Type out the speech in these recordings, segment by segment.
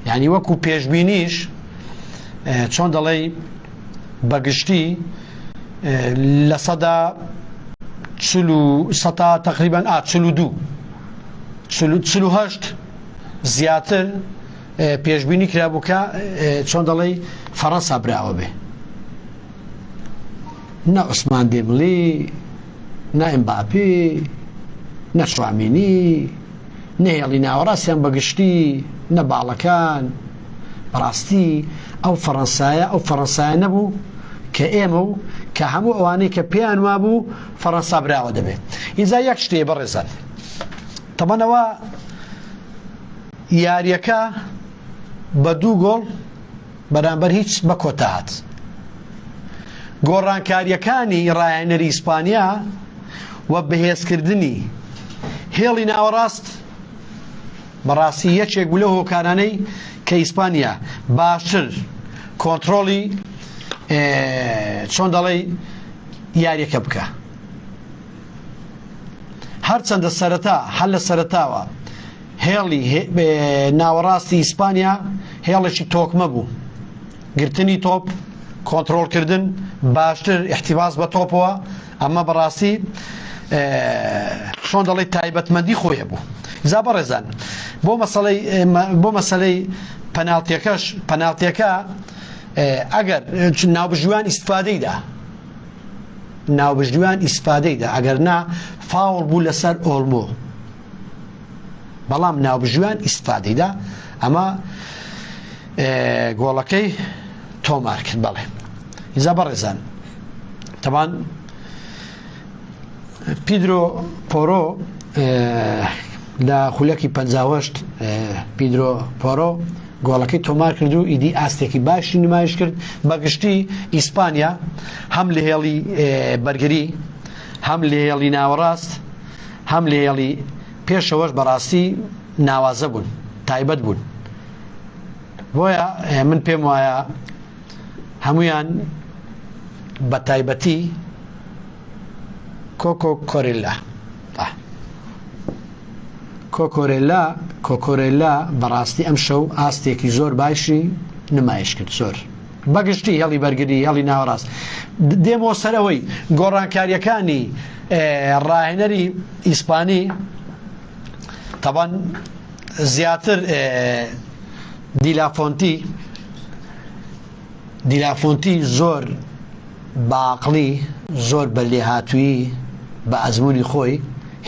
یعنی وەکو پێشبینیش چۆن دەڵێ بەگشتی لە سەدا تقریبا 42 زیاتر پێشبینی کرابوو کە چۆن دەڵێ فەڕەنسا براوە بێ، نە عوسمان دێمبڵێ، نە ئەمباپێ، نە شوامینی، نەهێڵی ناوەڕاستیان بەگشتی، نە باڵەکان. بەڕاستی ئەو فەڕەنسایە نەبوو کە ئێمە و کە هەموو ئەوانەی کە پێیان وابوو فەڕەنسا براوە دەبێت. ئیزا یەک شتێ بەڕێزان تەمەنەوە یاریەکە بە 2 گۆڵ بەرامبەر هیچ بە کۆتا هات. گۆڕانکاریەکانی ڕایەنەری ئیسپانیا وە بەهێزکردنی هێڵی ناوەڕاست بەڕاستی یەکێک بوو لە هۆکارانەی کە ئیسپانیا باشتر کۆنتڕۆڵی چۆن دەڵێ یاریەکە بکە. هەرچەندە سەرەتا هەر لە سەرەتاوە هێڵی ناوەڕاستی ئیسپانیا هێڵێکی تۆکمە بوو، گرتنی تۆپ، کۆنتڕۆڵکردن باشتر، احتیباس بە تۆپەوە، ئەمە بەڕاستی چۆن دەڵێ تایبەتمەندی خۆیە بوو. زا بەڕێزان بۆ مەسەلەی پەنالتیەکە ئەگەر ناوبژدویان ئیسپادەیدا ئەگەر نا فاوڵ بوو لەسەر ئۆڵمۆ، بەڵام ناوبژدویان ئیسپادەیدا ئەمە گۆڵەکەی تۆمار کرد. بەڵێ ئیزا بەڕێزان تەمان پیدرۆ پۆرۆ لە خولەکی 58 پیدرۆ پۆرۆ گۆڵەکەی تۆمار کرد و ئیدی ئاستێکی باشی نمایش کرد. بەگشتی ئیسپانیا هەم لە هێڵی بەرگری، هەم لە هێڵی ناوەڕاست، هەم لە هێڵی پێشەوەش بەڕاستی ناوازە بوون، تایبەت بوون. بۆیە من پێم وایە هەمویان بە تایبەتی کۆکۆرێلا بەڕاستی ئەم شەو ئاستێکی زۆر باشی نمایش کرد. زۆر بەگشتی هێڵی بەرگری، هێڵی ناوەڕاست. دێمەوە سەرەوەی گۆڕانکاریەکانی ڕاهێنەری ئیسپانی تەبان زیاتر دیلافۆنتی زۆر باقلی، زۆر بە لێهاتووی بە ئەزمموی خۆی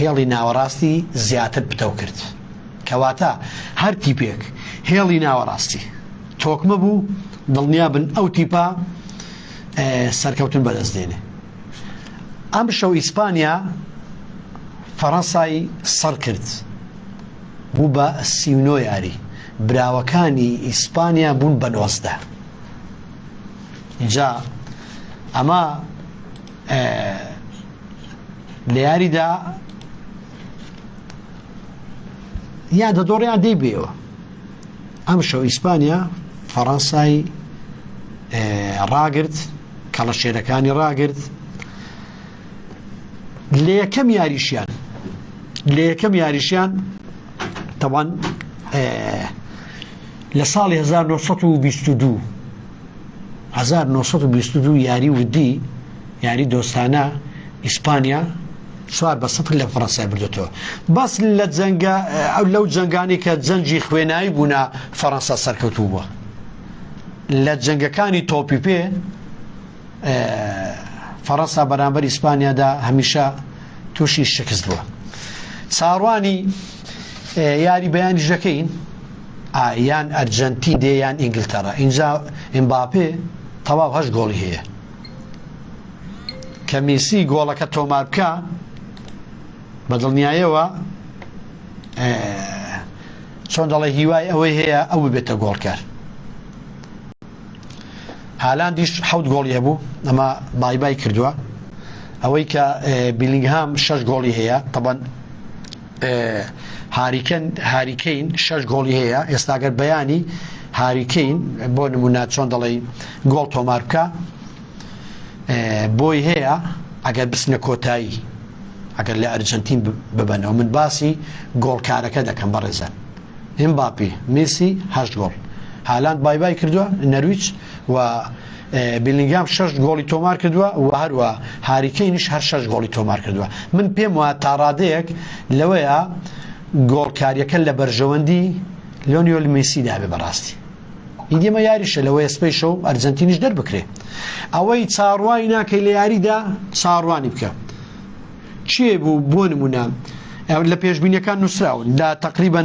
هێڵی ناوەڕاستی زیاتر پتەو کرد. کەواتە هەر تیپێک هێڵی ناوەڕاستی تۆکمە بوو، دڵنیا بن ئەو تیپا سەرکەوتن بەدەستدێنێ. ئەم شەو ئیسپانیا فەڕەنسای سەر کرد، بوو بە 39 یاری، براوەکانی ئیسپانیا بوون بە 90. اینجا ئەمە لە یاریدا یا دەدۆڕیان دەیبێەوە. ئەم شەو ئیسپانیا فەڕەنسای ڕاگرت، کەڵەشێرەکانی ڕاگرت. لە یەکەم یاریشیان تەوان لە ساڵی 1922 یاری ودی، یاری دۆستانە، ئیسپانیا 4-0 لە فەڕەنسای بردوێتەوە. بەس لە جەنگە لەو جەنگانی کە جەنگی خوێنایی بوونا فەڕەنسا سەرکەوتوو بووە. لە جەنگەکانی تۆپی پێ فەڕەنسا بەرامبەر ئیسپانیادا هەمیشە تووشی شکست بووە. چاڕوانی یاری بەیانی ژەکەین یان ئەرجەنتی دێ یان ئینگلتەرا. اینجا ئەمباپێ تەواو 8 گۆڵی هەیە، کە میسی گۆڵەکە تۆمار بکە بە دڵنیایەوە چۆن دەڵێ هیوای ئەوەی هەیە ئەو ببێتە گۆڵکار. هالاندیش 7 گۆڵی هەبوو، ئەمە بای کردووە. ئەوەی کە بیلینگهام 6 گۆڵی هەیە، طبعا هاریکەین 6 گۆڵی هەیە. ئێستاگەر بەیانی هاریکەین بۆ نمونە چۆن دەڵێ گۆڵ تۆمار بکە بۆی هەیە ئەگەر بچنە کۆتایی، ئەگەر لە ئەرجەنتین ببەنەوە. من باسی گۆڵکارەکە دەکەم بەڕێزان. ئەمباپێ، میسی 8 گۆڵ، هالاند بای بای کردووە نەرویج و بیلینگام 6 گۆڵی تۆمار کردووە و هەروە هاریکەینش هەر 6 گۆڵی تۆمار کردووە. من پێم وایە تا ڕادەیەک لەوەیە گۆڵکاریەکە لە بەرژەوەندی لیۆنێل مێسی دابێ بەڕاستی. ئیدێمە یاریشە لەوەی سپەیشە و ئەرجەنتینیش دەربکرێ. ئەوەی چاڕوانی ناکەی لە یاریدا چاڕوانی بکە. چیە بوو بۆ نمونە لە پێشبینیەکان نووسراون لە تقریبا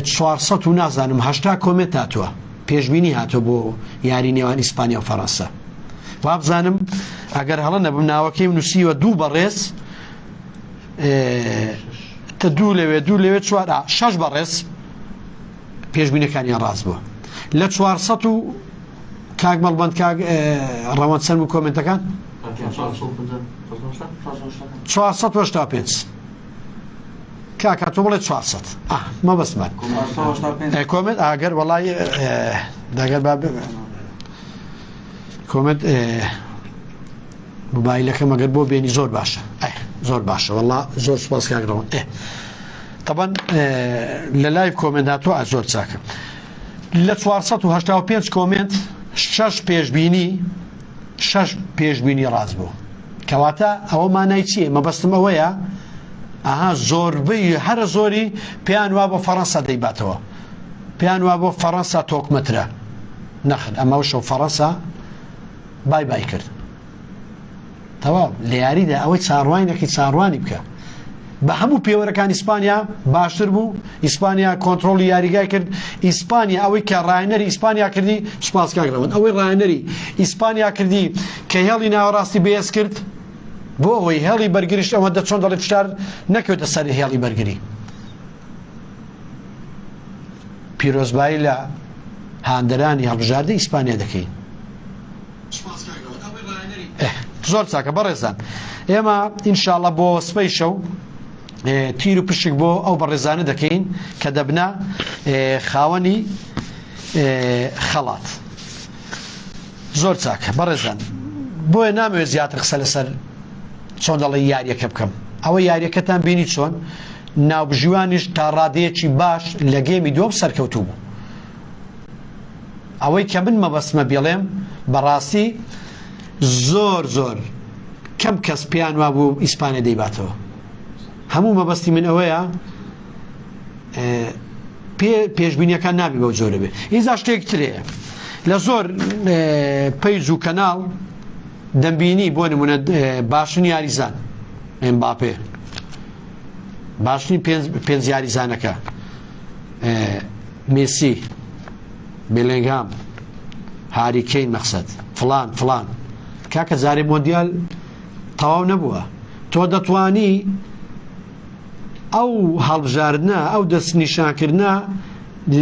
400 و نازانم 80 کۆمنت هاتووە پێشبینی هاتووە بۆ یاری نێوان ئیسپانیا و فەڕەنسا. وابزانم ئەگەر هەڵە نەبم ناوەکەی نووسیوە 2 بەڕێز تە 2 لەوێ 6 بەڕێز پێشبینەکانیان ڕاست بووە لە 400 و کاک مەڵبەند کاک ڕەوەند چەند بوو کۆمنتەکان 485 کاکە تۆ بڵێ 400 مەبەستمان کۆمنت ئاگەر وەڵای داگەر با کۆمنت موبایلەکەم ئەگەر بۆ بێنی زۆر باشە زۆر باشە وەڵا زۆر سوپاس کاک ڕەوەند طبعا لە لایڤ کۆمنتاتۆ زۆر چاکە لە 485 کۆمنت 6 پێشبینی ڕاست بوو کەواتە ئەوە مانای چییە مەبەستم ئەوەیە زۆربەی هەرە زۆری پێیان وا بۆ فەڕەنسا دەیباتەوە پێیان وا بۆ فەڕەنسا تۆکمەترە نەخن ئەمە شەو فەڕەنسا بای بای کرد تەواو لە یاریدا ئەوەی چاڕوانێکی چاڕوانی بکە بە هەموو پێوەرەکان ئیسپانیا باشتر بوو ئیسپانیا کۆنتڕۆڵی یاریگای کرد ئیسپانیا ئەوەی کە ڕاهێنەری ئیسپانیا کردی سوپاس کاک ڕەوەند ئەوەی ڕاهێنەری ئیسپانیا کردی کە هێڵی ناوەڕاستی بەهێز کرد بۆ ئەوەی هێڵی بەرگریش ئەوە چۆن دەڵێت فشار نەکەوتە سەر هێڵی بەرگری پیرۆزبایی لە هاندەرانی هەڵبژاردە ئیسپانیا دەکەین زۆر چاکە بەڕێزان ئێمە ئینشاءڵڵە بۆ سبەی شەو تیر و پشک بۆ ئەو بەڕێزانە دەکەین کە دەبنا خاوەنی خەڵات زۆر چاکە بەڕێزان بۆیە نامەوێت زیاتر قسە لەسەر چۆن دەڵێ یاریەکە بکەم ئەوە یاریەکەتان بینی چۆن ناوبژیوانیش تا ڕادەیەکی باش لە گێمی دۆم سەرکەوتوو بوو ئەوەی کە من مەبەستمە بێڵێم بەڕاستی زۆر کەم کەس پیان وا بوو ئیسپانیا دەیباتەوە هەموو مەبەستی من ئەوەیە پێشبینیەکان نابی بەو جۆرە بێ ئیزا شتێک ترەیە لە زۆر پەیج و کەناڵ دەمبینی بۆ نمونە باشنی یاریزان ئێمباپێ باشنی پێنج یاریزانەکە مێسی بێلینگام هاری کەین مەقسەد فلان کاکە جارێ مۆندیال تەواو نەبووە تۆ دەتوانی ئەو هەڵبژاردنە ئەو دەستنیشانکردنە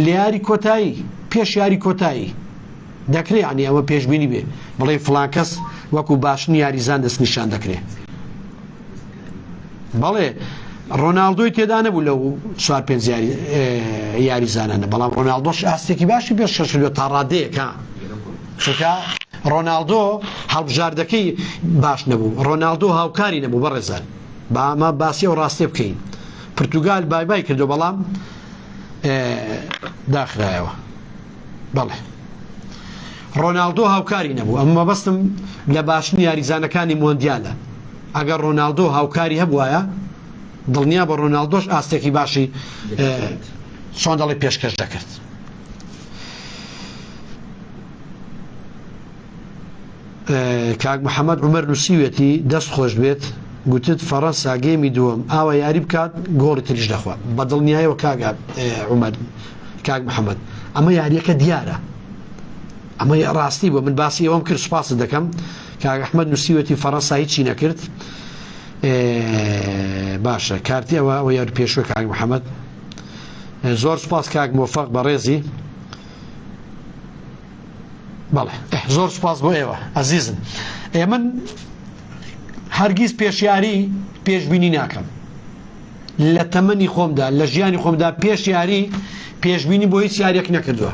لە یاری کۆتایی پێش یاری کۆتایی دەکرێت عنی ئەوە پێشبینی بێ بڵێ فڵان کەس وەکو باشنی یاریزان دەستنیشان دەکرێت بەڵێ ڕۆناڵدۆی تێدا نەبوو لەو 4-5 یاریزانانە بەڵام ڕۆناڵدۆش ئاستێکی باشی پێش شەشلۆ تا ڕادەیەکە چونکە ڕۆناڵدۆ هەڵبژاردەکەی باش نەبوو ڕۆناڵدۆ هاوکاری نەبوو بەڕێزان با ئەمە باسی ئەو ڕاستێ بکەین پرتوگال بای بای کردو بەڵام داخرایەوە بەڵێ ڕۆناڵدۆ هاوکاری نەبوو ئەمە مەبەستم لە باشنی یاریزانەکانی مۆندیالە ئەگەر ڕۆناڵدۆ هاوکاری هەبوایە دڵنیا بە ڕۆناڵدۆش ئاستێکی باشی چۆن دەڵێ پێشکەش دەکرد کاک محەممەد عومەر نووسیوێتی دەست خۆش بێت گوتت فەڕەنسا گێمی دووەم ئاوە یاری بکات گۆڵی تریش دەخوا بە دڵنیایەوە عومەر کاک محەممەد ئەمە یاریەکە دیارە ئەمە ڕاستی بووە من باسی ئەوەم کرد سوپاست دەکەم کاک ئەحمەد نووسیوێتی فەڕەنسا هیچی نەکرد باشە کارتی ئەوە یاری پێشوە کاک محەممەد زۆر سوپاس کاک مۆفەق بە ڕێزی بەڵێ زۆر سوپاس بۆ ئێوە ئەزیزن من هەرگیز پێشیاری پێشبینی ناکەم لە تەمەنی خۆمدا لە ژیانی خۆمدا پێشیاری پێشبینی بۆ هیچ یاریەک نەکردووە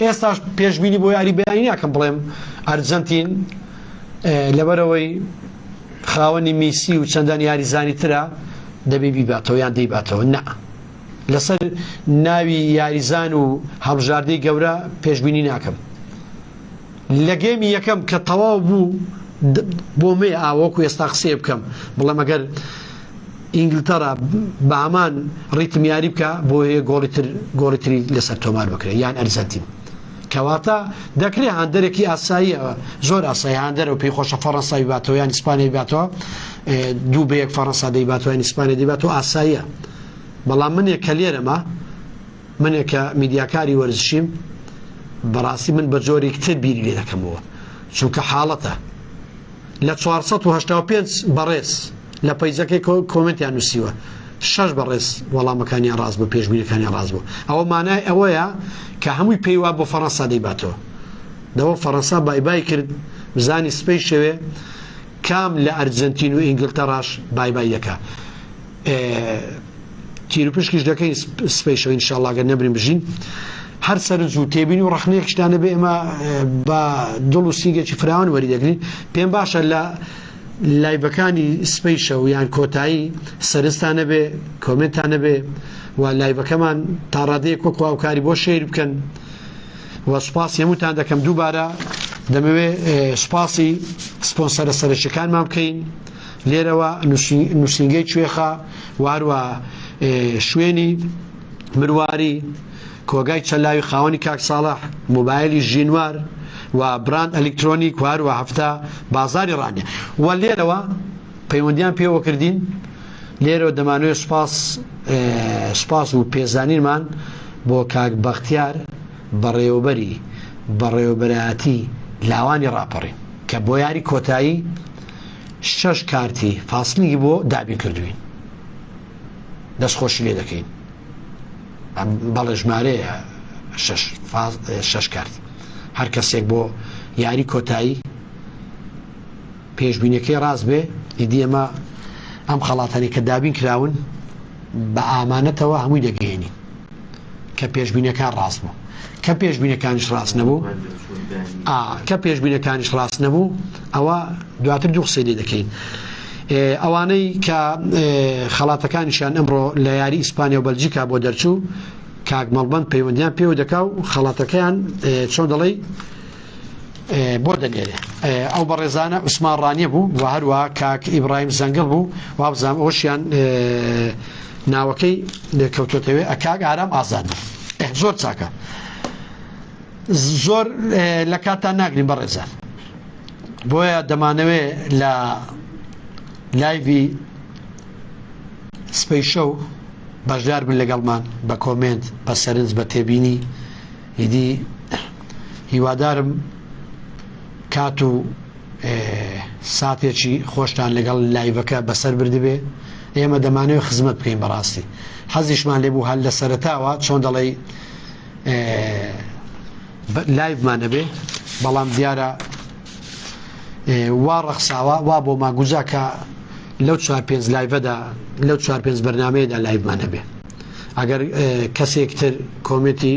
ئێستاش پێشبینی بۆ یاری بەیانی ناکەم بڵێم ئەرجەنتین لەبەرەوەی خاوەنی میسی و چەندان یاریزانی ترە دەبێ بیباتەوە یان دەیباتەوە نا لەسەر ناوی یاریزان و هەڵبژاردەی گەورە پێشبینی ناکەم. لە گێمی یەکەم کە تەواو بوو بۆ مێ ئاوەکو ئێستا قسێ بکەم بڵێم ئەگەر ئینگلتەرا بە هەمان ڕیتم یاری بکە بۆ هەیە گۆڵی تری لەسەر تۆمار بکرێت یان ئەرجەنتین، کەواتە دەکرێت هەندێکی ئاسایی زۆر ئاسایی هەندێرە و پێی خۆشە فەڕەنسا بیباتەوە یان ئیسپانیا بیباتەوە، دوو بە یەک فەڕەنسا دەیباتەوە یان ئیسپانیا دەیباتەوە ئاساییە. بەڵام منێک کە لێرەمە، منێک کە میدیاکاری وەرزشیم، بەڕاستی من بە جۆرێک تر بیری لێ دەکەمەوە، چونکە حاڵەتە لە 485 بەڕێز لە پەیزەکەی کۆمنتیان نووسیوە 6 بەڕێز وەڵامەکانیان ڕاست بوو، پێشبینیەکانیان ڕاست بوو. ئەوە مانای ئەوەیە کە هەمووی پێی وا بۆ فەڕەنسا دەیباتەوە. دەوە فەڕەنسا بای کرد بزانی سپەی شەوێ کام لە ئەرجەنتین و ئینگلتەڕاش بای دەکا. تیر و پشکیش دەکەین سپەی شەوە ئینشاءڵڵا گەر نەبرین بژین. هەر سەرنج و تێبینی و ڕەخنەیەکشتانە بێ ئێمە بە دڵ و سینگێکی فراوان وەری دەگرین. پێم باشە لە لایڤەکانی سپەی شەو یان کۆتایی سەرنجتانە بێ، کۆمنتانە بێ و لایڤەکەمان تا ڕادەیەک وەک هاوکاری بۆ شێر بکەن و سوپاسی هەمووتان دەکەم. دووبارە دەمەوێ سوپاسی سپۆنسەرە سەرچیەکانمان بکەین لێرەوە، نووسینگەی کوێخا و هەروە شوێنی مرواری، کۆگای چەلاوی خاوەنی کاک ساڵح، مۆبایلی ژینوار و براند ئەلکترۆنیک و هەروە هەفتە بازاری ڕانیە. و لێرەوە پەیوەندیان پێوە کردین، لێرەوە دەمانوێت سوپاس و پێزانینمان بۆ کاک بەختیار بەڕێوەبەرایەتی لاوانی ڕاپەڕی کە بۆ یاری کۆتایی 6 کارتی فاسلیگی بۆ دابین کردوین. دەستخۆشی لێ دەکەین، بەڵێ ژمارەیە 6 کارت. هەر کەسێک بۆ یاری کۆتایی پێشبینیەکەی ڕاست بێ، ئیدی ئەمە ئەم خەڵاتانی کە دابین کراون بە ئامانەتەوە هەمووی دەگەێنی کە پێشبینیەکان ڕاست بوو. کە پێشبینیەکانیش ڕاست نەبوو ئەوە دواتر دوو قسەی لێ دەکەین. ئەوانەی کە خەڵاتەکانیشان ئەمڕۆ لە یاری ئیسپانیا و بەلجیکا بۆ دەرچوو، کاک مەڵبەند پەیوەندیان پێوە دەکا و خەڵاتەکەیان چۆن دەڵێ بۆ دەنێرێ. ئەو بەڕێزانە عوسمان ڕانیە بوو و هەروە کاک ئیبراهیم زەنگڵ بوو، وابزانام ئەوشیان ناوەکەی کەوتۆتەوێ کاک ئارام ئازاد. زۆر چاکە، زۆر لە کاتان ناگرین بەڕێزان، بۆیە دەمانەوێ لە لایڤی سپەی شەو بەشدار بن لەگەڵمان بە کۆمنت، بە سەرنج، بە تێبینی. ئیدی هیوادارم کات و ساتێکی خۆشتان لەگەڵ لایڤەکە بەسەر بردبێ. ئێمە دەمانەوێت خزمەت بکەین بەڕاستی. حەزیشمان لێبوو هەل لە سەرەتاوە چۆن دەڵێ لایڤمانە بێ، بەڵام دیارە وا ڕەخساوە وا بۆ ماگوزا کە لەو 4-5 لایڤەدا، لەو 4-5 بەرنامەیەدا لایڤمانە بێ. ئەگەر کەسێکتر کۆمنتی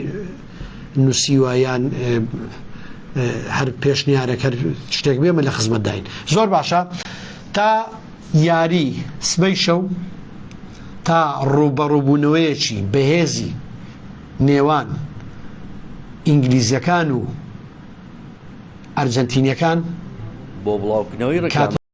نووسیوە یان هەر پێشنیارێک شتێک بێمە لە خزمەت داین. زۆر باشە. تا یاری سبەی شەو، تا ڕوبەڕووبوونەوەیەکی بەهێزی نێوان ئینگلیزیەکان و ئەرجەنتینیەکان بۆ بڵاوکردنەوەی ڕێکلام